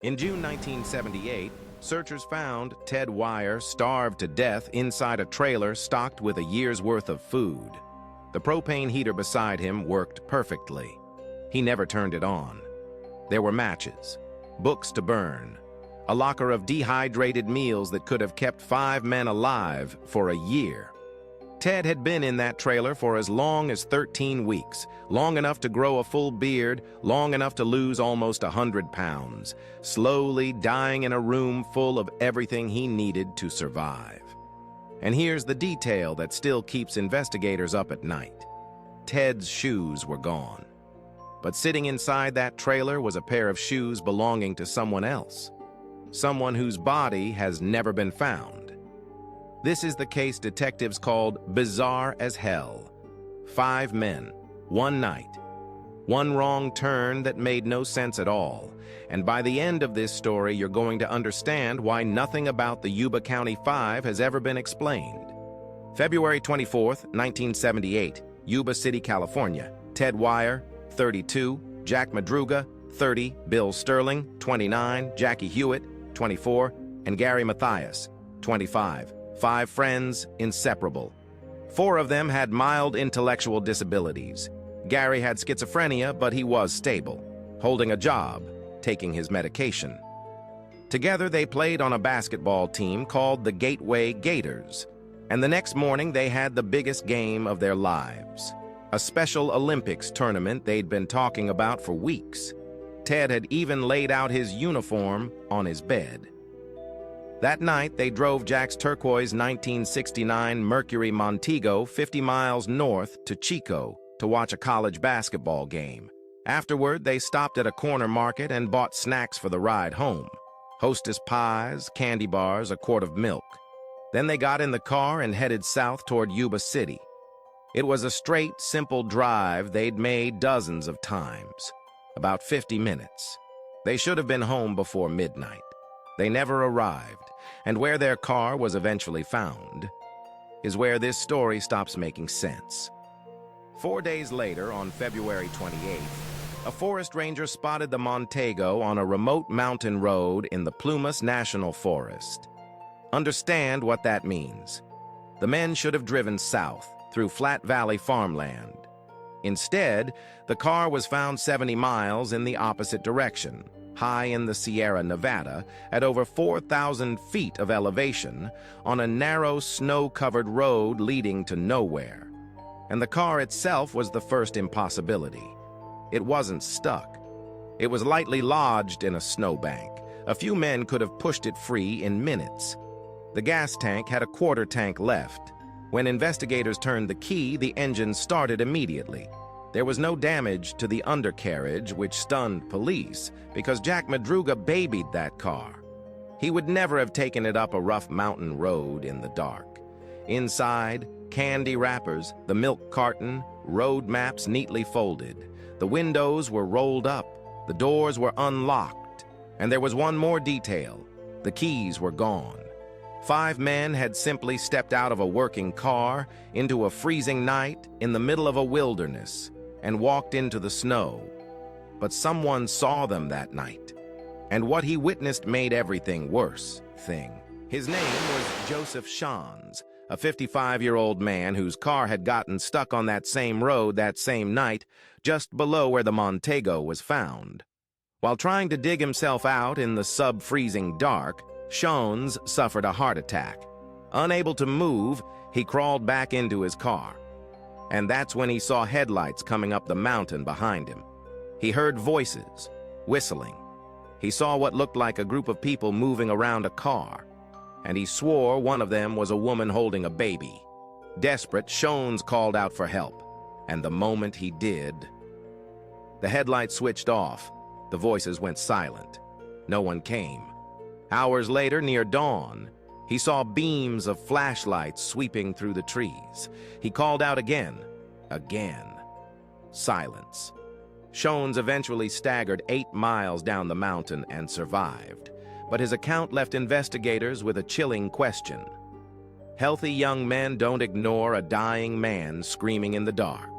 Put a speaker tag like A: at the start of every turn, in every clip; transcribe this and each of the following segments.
A: In June 1978, searchers found Ted Weiher starved to death inside a trailer stocked with a year's worth of food. The propane heater beside him worked perfectly. He never turned it on. There were matches, books to burn, a locker of dehydrated meals that could have kept 5 men alive for a year. Ted had been in that trailer for as long as 13 weeks, long enough to grow a full beard, long enough to lose almost 100 pounds, slowly dying in a room full of everything he needed to survive. And here's the detail that still keeps investigators up at night. Ted's shoes were gone. But sitting inside that trailer was a pair of shoes belonging to someone else, someone whose body has never been found. This is the case detectives called bizarre as hell. 5 men, 1 night, one wrong turn that made no sense at all. And by the end of this story, you're going to understand why nothing about the Yuba County Five has ever been explained. February 24th, 1978, Yuba City, California. Ted Weiher, 32, Jack Madruga, 30, Bill Sterling, 29, Jackie Hewitt, 24, and Gary Mathias, 25. 5 friends, inseparable. 4 of them had mild intellectual disabilities. Gary had schizophrenia, but he was stable, holding a job, taking his medication. Together, they played on a basketball team called the Gateway Gators, and the next morning they had the biggest game of their lives, a Special Olympics tournament they'd been talking about for weeks. Ted had even laid out his uniform on his bed. That night, they drove Jack's turquoise 1969 Mercury Montego 50 miles north to Chico to watch a college basketball game. Afterward, they stopped at a corner market and bought snacks for the ride home. Hostess pies, candy bars, a quart of milk. Then they got in the car and headed south toward Yuba City. It was a straight, simple drive they'd made dozens of times, about 50 minutes. They should have been home before midnight. They never arrived, and where their car was eventually found is where this story stops making sense. 4 days later, on February 28th, a forest ranger spotted the Montego on a remote mountain road in the Plumas National Forest. Understand what that means. The men should have driven south through Flat Valley farmland. Instead, the car was found 70 miles in the opposite direction, high in the Sierra Nevada, at over 4,000 feet of elevation, on a narrow, snow-covered road leading to nowhere. And the car itself was the first impossibility. It wasn't stuck. It was lightly lodged in a snowbank. A few men could have pushed it free in minutes. The gas tank had a quarter tank left. When investigators turned the key, the engine started immediately. There was no damage to the undercarriage, which stunned police, because Jack Madruga babied that car. He would never have taken it up a rough mountain road in the dark. Inside, candy wrappers, the milk carton, road maps neatly folded. The windows were rolled up, the doors were unlocked, and there was one more detail. The keys were gone. 5 men had simply stepped out of a working car into a freezing night in the middle of a wilderness and walked into the snow. But someone saw them that night, and what he witnessed made everything worse. His name was Joseph Shans, a 55-year-old man whose car had gotten stuck on that same road that same night, just below where the Montego was found. While trying to dig himself out in the sub-freezing dark, Shans suffered a heart attack. Unable to move, he crawled back into his car. And that's when he saw headlights coming up the mountain behind him. He heard voices, whistling. He saw what looked like a group of people moving around a car, and he swore one of them was a woman holding a baby. Desperate, Shans called out for help, and the moment he did, the headlights switched off. The voices went silent. No one came. Hours later, near dawn, he saw beams of flashlights sweeping through the trees. He called out again. Silence. Shans eventually staggered 8 miles down the mountain and survived, but his account left investigators with a chilling question. Healthy young men don't ignore a dying man screaming in the dark.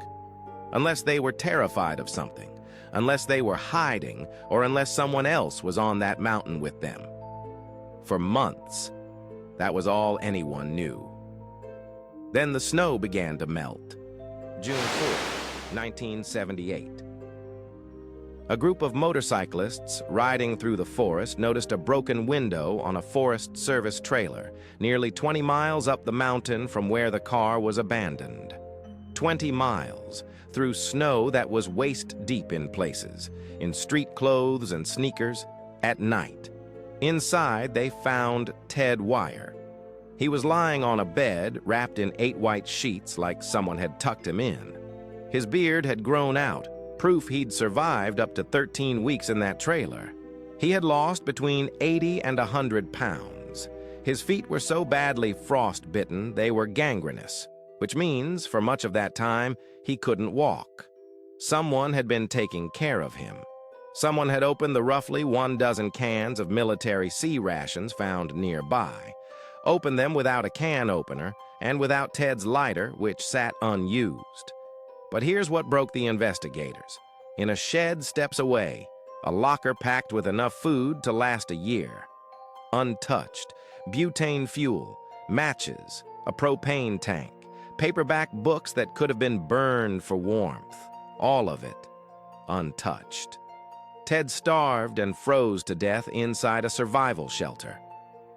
A: Unless they were terrified of something, unless they were hiding or unless someone else was on that mountain with them. For months, that was all anyone knew. Then the snow began to melt. June 4, 1978. A group of motorcyclists riding through the forest noticed a broken window on a Forest Service trailer, nearly 20 miles up the mountain from where the car was abandoned. 20 miles, through snow that was waist-deep in places, in street clothes and sneakers, at night. Inside, they found Ted Weiher. He was lying on a bed, wrapped in 8 white sheets like someone had tucked him in. His beard had grown out, proof he'd survived up to 13 weeks in that trailer. He had lost between 80 and 100 pounds. His feet were so badly frost-bitten they were gangrenous, which means, for much of that time, he couldn't walk. Someone had been taking care of him. Someone had opened the roughly 12 cans of military C rations found nearby, opened them without a can opener and without Ted's lighter, which sat unused. But here's what broke the investigators. In a shed steps away, a locker packed with enough food to last a year. Untouched, butane fuel, matches, a propane tank, paperback books that could have been burned for warmth. All of it untouched. Ted starved and froze to death inside a survival shelter.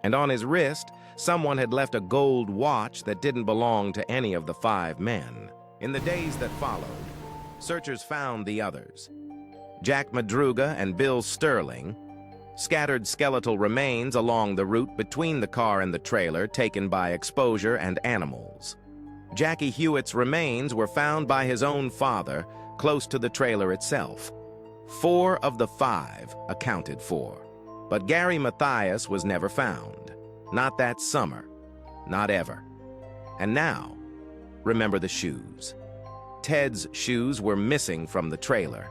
A: And on his wrist, someone had left a gold watch that didn't belong to any of the 5 men. In the days that followed, searchers found the others. Jack Madruga and Bill Sterling, scattered skeletal remains along the route between the car and the trailer taken by exposure and animals. Jackie Hewitt's remains were found by his own father, close to the trailer itself. 4 of the 5 accounted for. But Gary Mathias was never found. Not that summer. Not ever. And now, remember the shoes. Ted's shoes were missing from the trailer.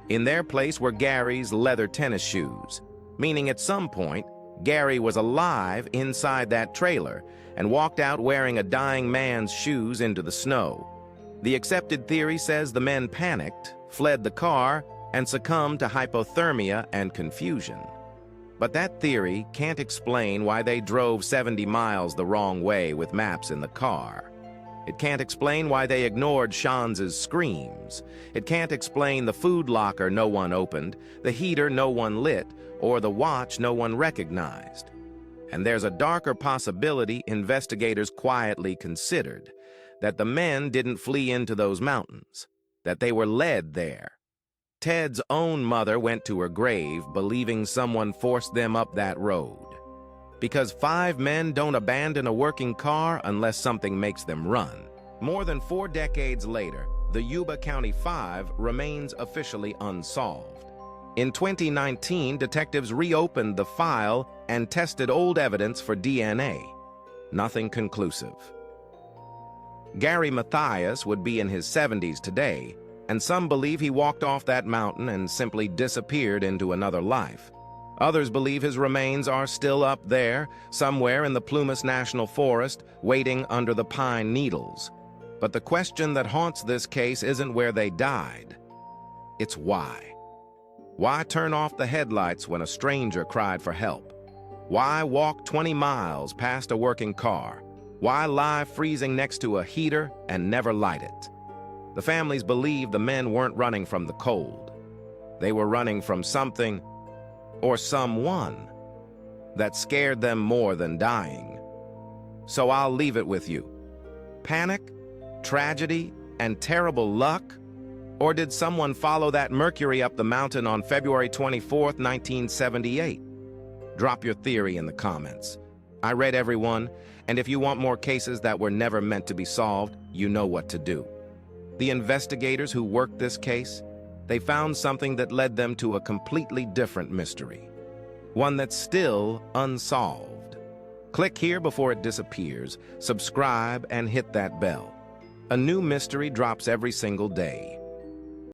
A: In their place were Gary's leather tennis shoes, meaning at some point, Gary was alive inside that trailer and walked out wearing a dying man's shoes into the snow. The accepted theory says the men panicked, fled the car, and succumbed to hypothermia and confusion. But that theory can't explain why they drove 70 miles the wrong way with maps in the car. It can't explain why they ignored Shanz's screams. It can't explain the food locker no one opened, the heater no one lit, or the watch no one recognized. And there's a darker possibility investigators quietly considered, that the men didn't flee into those mountains, that they were led there. Ted's own mother went to her grave believing someone forced them up that road. Because 5 men don't abandon a working car unless something makes them run. More than 4 decades later, the Yuba County Five remains officially unsolved. In 2019, detectives reopened the file and tested old evidence for DNA. Nothing conclusive. Gary Mathias would be in his 70s today, and some believe he walked off that mountain and simply disappeared into another life. Others believe his remains are still up there, somewhere in the Plumas National Forest, waiting under the pine needles. But the question that haunts this case isn't where they died. It's why. Why turn off the headlights when a stranger cried for help? Why walk 20 miles past a working car? Why lie freezing next to a heater and never light it? The families believe the men weren't running from the cold. They were running from something or someone that scared them more than dying. So I'll leave it with you. Panic, tragedy, and terrible luck? Or did someone follow that Mercury up the mountain on February 24th, 1978? Drop your theory in the comments. I read every one, and if you want more cases that were never meant to be solved, you know what to do. The investigators who worked this case, they found something that led them to a completely different mystery. One that's still unsolved. Click here before it disappears, subscribe, and hit that bell. A new mystery drops every single day.